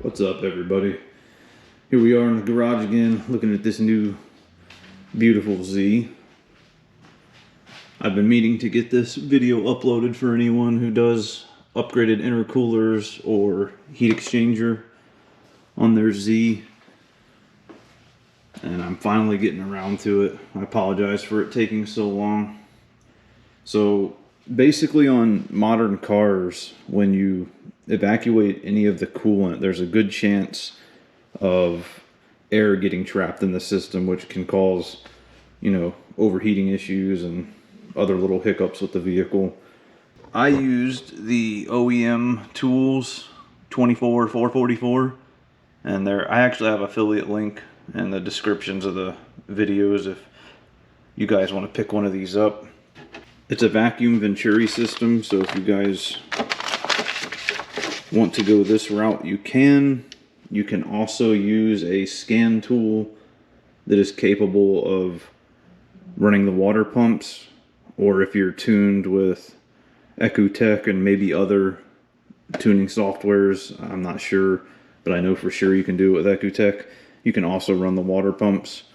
What's up, everybody? Here we are in the garage again, looking at this new beautiful Z. I've been meaning to get this video uploaded for anyone who does upgraded intercoolers or heat exchanger on their Z, and I'm finally getting around to it. I apologize for it taking so long. So basically, on modern cars, when you evacuate any of the coolant, there's a good chance of air getting trapped in the system, which can cause, you know, overheating issues and other little hiccups with the vehicle. I used the OEMTOOLS 24444, and I actually have an affiliate link in the descriptions of the videos if you guys want to pick one of these up. It's a vacuum venturi system, so if you guys want to go this route, you can. You can also use a scan tool that is capable of running the water pumps, or if you're tuned with Ecotech and maybe other tuning softwares, I'm not sure, but I know for sure you can do it with Ecotech. You can also run the water pumps.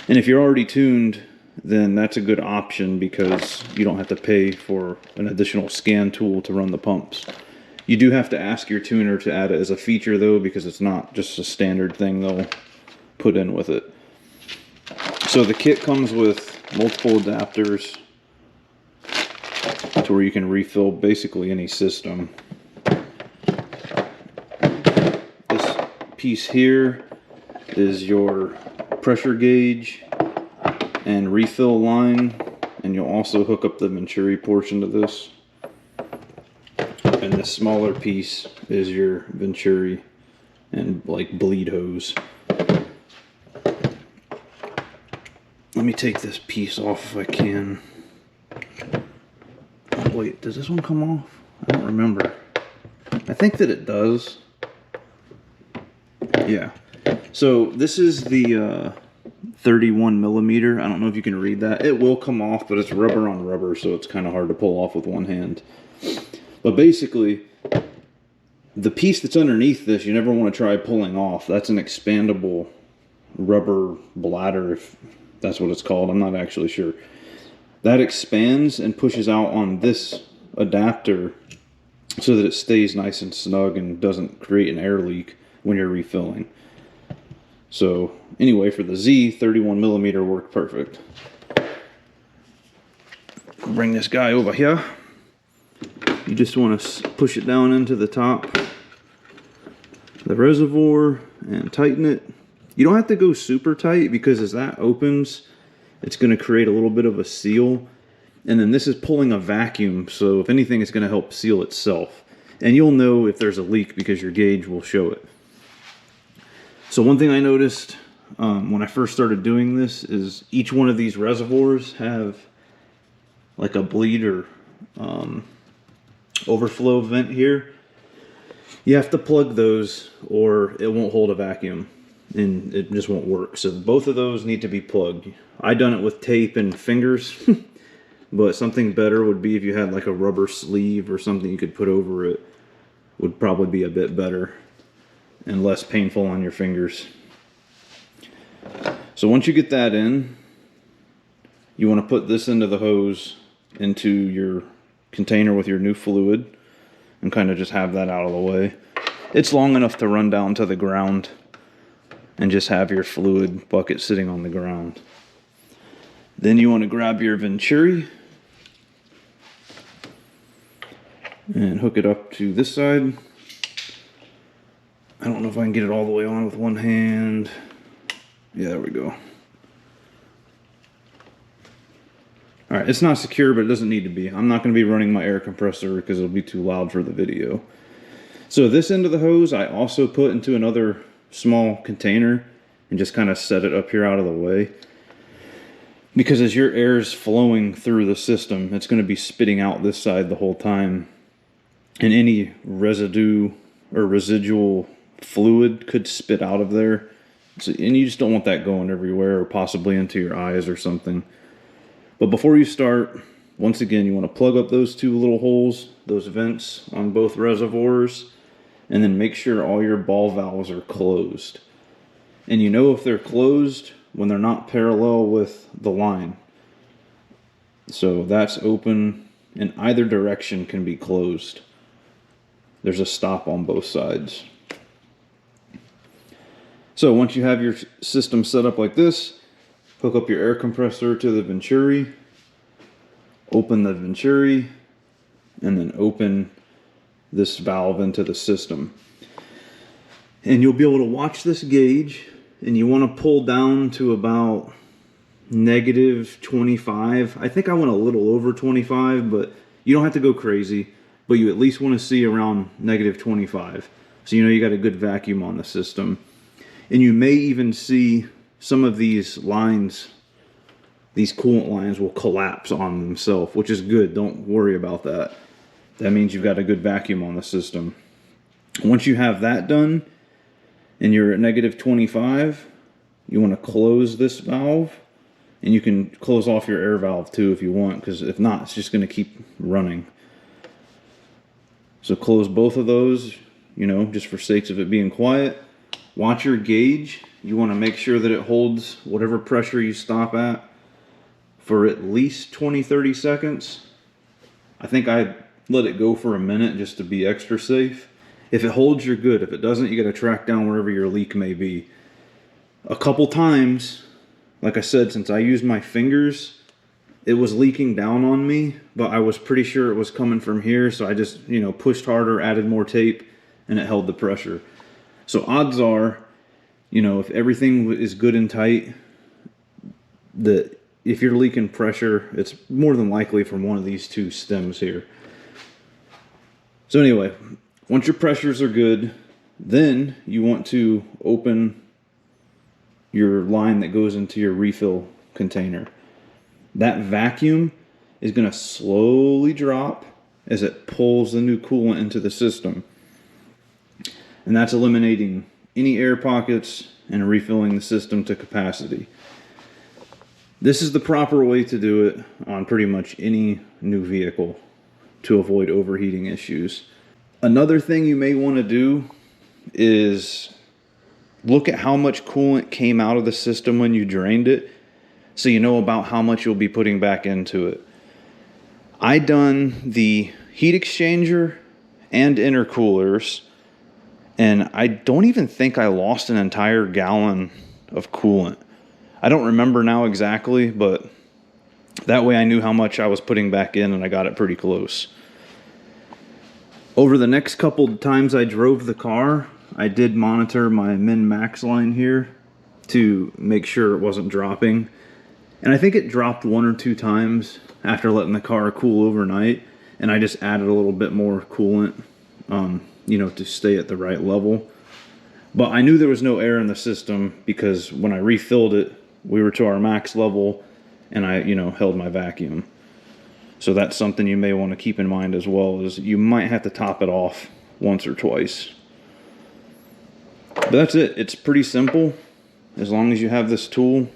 And if you're already tuned, then that's a good option because you don't have to pay for an additional scan tool to run the pumps. You do have to ask your tuner to add it as a feature though, because it's not just a standard thing they'll put in with it. So the kit comes with multiple adapters to where you can refill basically any system. This piece here is your pressure gauge and refill line, and you'll also hook up the venturi portion to this. And the smaller piece is your venturi and like bleed hose. Let me take this piece off if I can. Oh, wait, does this one come off? I don't remember. I think that it does. Yeah. So this is the 31 millimeter. I don't know if you can read that. It will come off, but it's rubber on rubber, so it's kind of hard to pull off with one hand. But basically, the piece that's underneath this, you never want to try pulling off. That's an expandable rubber bladder, if that's what it's called. I'm not actually sure. That expands and pushes out on this adapter so that it stays nice and snug and doesn't create an air leak when you're refilling. So anyway, for the Z, 31 millimeter worked perfect. Bring this guy over here. You just want to push it down into the top of the reservoir and tighten it. You don't have to go super tight because as that opens, it's going to create a little bit of a seal. And then this is pulling a vacuum, so if anything, it's going to help seal itself. And you'll know if there's a leak because your gauge will show it. So one thing I noticed when I first started doing this is each one of these reservoirs have like a bleed or overflow vent here. You have to plug those or it won't hold a vacuum and it just won't work. So both of those need to be plugged. I done it with tape and fingers, but something better would be if you had like a rubber sleeve or something you could put over it. Would probably be a bit better and less painful on your fingers. So once you get that in, you want to put this into the hose into your container with your new fluid and kind of just have that out of the way. It's long enough to run down to the ground and just have your fluid bucket sitting on the ground. Then you want to grab your venturi and hook it up to this side. I don't know if I can get it all the way on with one hand. Yeah, there we go. Alright, it's not secure, but it doesn't need to be. I'm not going to be running my air compressor because it'll be too loud for the video. So this end of the hose I also put into another small container and just kind of set it up here out of the way. Because as your air is flowing through the system, it's going to be spitting out this side the whole time. And any residue or residual fluid could spit out of there. So, and you just don't want that going everywhere or possibly into your eyes or something. But before you start, once again, you want to plug up those two little holes, those vents on both reservoirs. and then make sure all your ball valves are closed. And you know if they're closed when they're not parallel with the line. So that's open, and either direction can be closed. There's a stop on both sides. So once you have your system set up like this, hook up your air compressor to the venturi, open the venturi, and then open this valve into the system. And you'll be able to watch this gauge, and you want to pull down to about -25. I think I went a little over 25, but you don't have to go crazy, but you at least want to see around -25. So you know you got a good vacuum on the system. And you may even see some of these lines, these coolant lines will collapse on themselves, which is good. Don't worry about that. That means you've got a good vacuum on the system. Once you have that done and you're at -25, you want to close this valve, and you can close off your air valve too if you want, because if not, it's just going to keep running. So close both of those, you know, just for sakes of it being quiet. Watch your gauge. You want to make sure that it holds whatever pressure you stop at for at least 20-30 seconds. I think I let it go for a minute just to be extra safe. If it holds, you're good. If it doesn't, you got to track down wherever your leak may be. A couple times, like I said, since I used my fingers, it was leaking down on me, but I was pretty sure it was coming from here, so I just, you know, pushed harder, added more tape, and it held the pressure. So odds are, you know, if everything is good and tight, that if you're leaking pressure, it's more than likely from one of these two stems here. So anyway, once your pressures are good, then you want to open your line that goes into your refill container. That vacuum is going to slowly drop as it pulls the new coolant into the system. And that's eliminating any air pockets and refilling the system to capacity. This is the proper way to do it on pretty much any new vehicle to avoid overheating issues. Another thing you may want to do is look at how much coolant came out of the system when you drained it, so you know about how much you'll be putting back into it. I done the heat exchanger and intercoolers, and I don't even think I lost an entire gallon of coolant. I don't remember now exactly, but that way I knew how much I was putting back in, and I got it pretty close. Over the next couple times I drove the car, I did monitor my min-max line here to make sure it wasn't dropping. And I think it dropped 1 or 2 times after letting the car cool overnight, and I just added a little bit more coolant, you know, to stay at the right level. But I knew there was no air in the system because when I refilled it, we were to our max level, and I, you know, held my vacuum. So that's something you may want to keep in mind as well, is you might have to top it off once or twice. But that's it. It's pretty simple as long as you have this tool.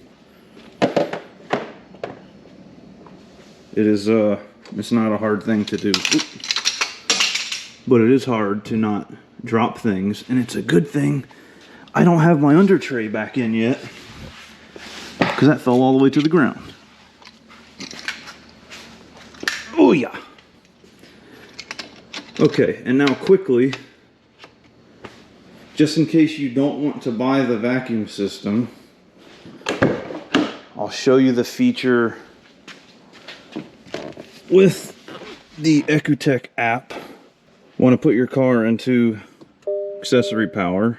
It is it's not a hard thing to do. Oop. But it is hard to not drop things, and it's a good thing I don't have my under tray back in yet, because that fell all the way to the ground. Oh yeah. Okay, and now quickly, just in case you don't want to buy the vacuum system, I'll show you the feature with the Ecotech app. Want to put your car into accessory power,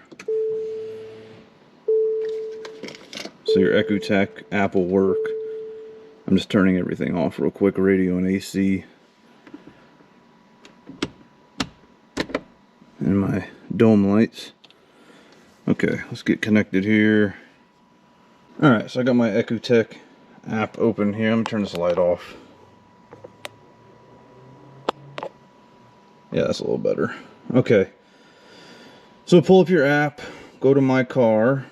so your Ecotech app will work. I'm just turning everything off real quick, radio and AC. And my dome lights. Okay, let's get connected here. Alright, so I got my Ecotech app open here. I'm going to turn this light off. Yeah, that's a little better. Okay. So pull up your app, go to my car.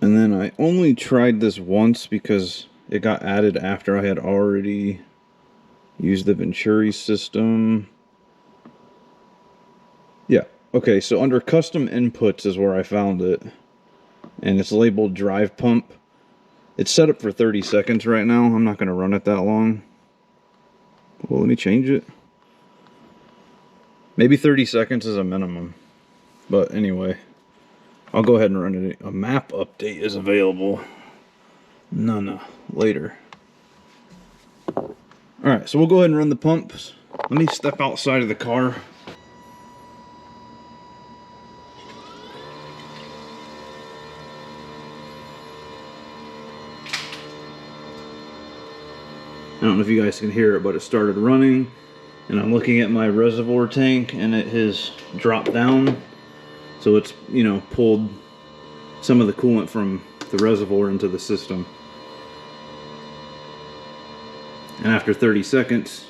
And then I only tried this once because it got added after I had already used the Venturi system. Yeah, okay, so under custom inputs is where I found it. And it's labeled drive pump. It's set up for 30 seconds right now. I'm not going to run it that long. Well, let me change it. Maybe 30 seconds is a minimum. But anyway, I'll go ahead and run it. A map update is available. No, later. Alright, so we'll go ahead and run the pumps. Let me step outside of the car. I don't know if you guys can hear it, but it started running. And I'm looking at my reservoir tank and it has dropped down. So it's, you know, pulled some of the coolant from the reservoir into the system. And after 30 seconds,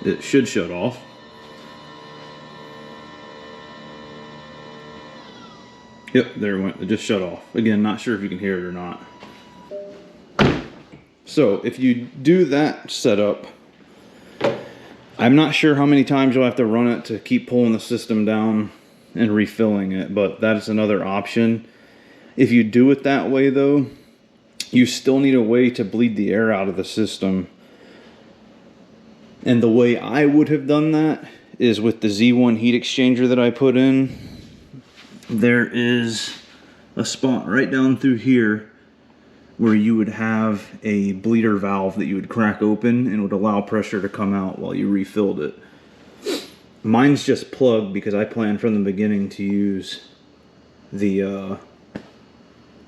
it should shut off. Yep, there it went. It just shut off. Again, not sure if you can hear it or not. So if you do that setup, I'm not sure how many times you'll have to run it to keep pulling the system down and refilling it, but that's another option. If you do it that way though, you still need a way to bleed the air out of the system. And the way I would have done that is with the Z1 heat exchanger that I put in. There is a spot right down through here where you would have a bleeder valve that you would crack open and would allow pressure to come out while you refilled it. Mine's just plugged because I planned from the beginning to use the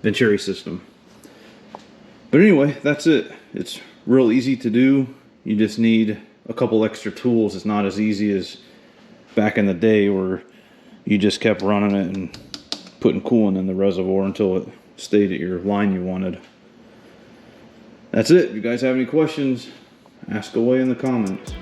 Venturi system. But anyway, that's it. It's real easy to do. You just need a couple extra tools. It's not as easy as back in the day where you just kept running it and putting coolant in the reservoir until it stayed at your line you wanted. That's it. If you guys have any questions, ask away in the comments.